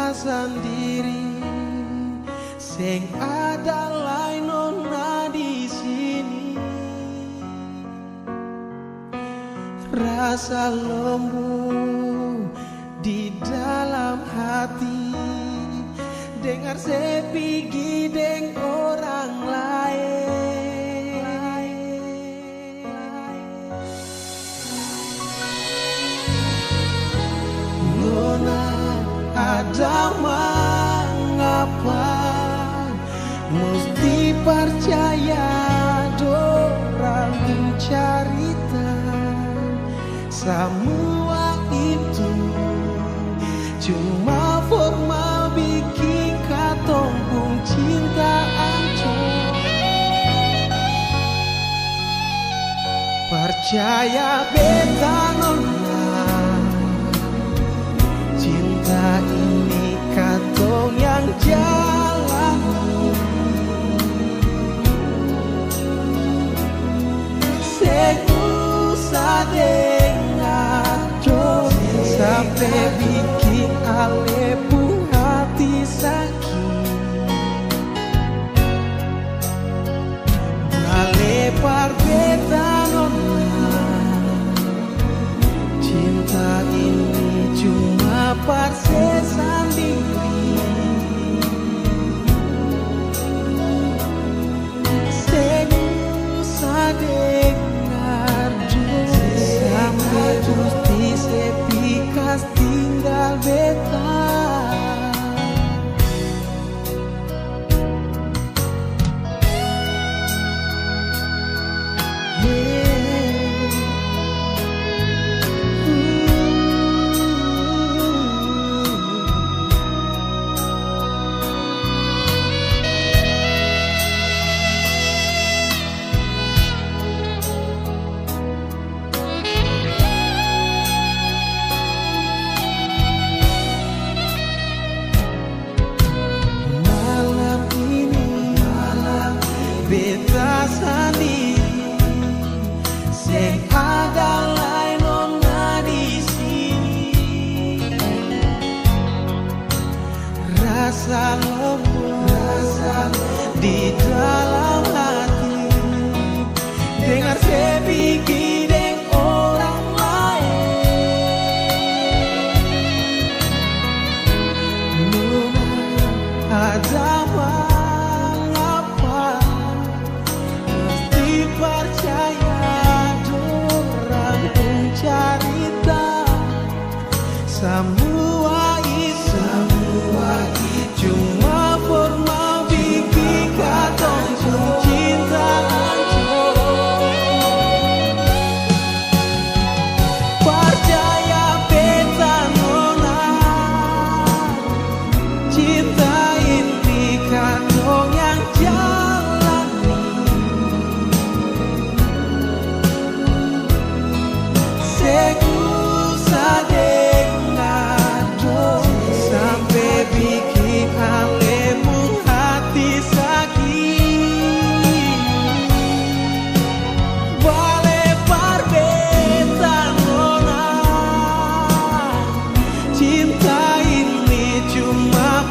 beta sendiri, sing ada lain nona di sini. Rasa lembu di dalam hati, dengar sepi gideng orang lain. Nona ada mengapa mesti percaya dorang cerita. Semua itu cuma formal bikin katong pun cinta ancur. Percaya beta nona, cinta ini katong yang jalani. Seusah dengar dong sampai bikin ale pun hati sakit. Ale parbeta nona, cinta ini cuma parse sendiri. Seusah dengar dong sampai gusti sepi kas tinggal beta. Beta sendiri, sing ada lain nona di sini. Rasa lembu di dalam hati, dengar sepi gideng orang lain. Nona ada percaya dorang pun cerita. Semua itu cuma formal bikin katong pun cinta hancur. Percaya beta nona, cinta ini katong yang jalani. Seusah dengar dong sampai bikin alemu hati sakit. Bale parbeta nona, cinta ini cuma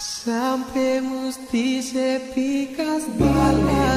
Sampai mesti sepi kas balik.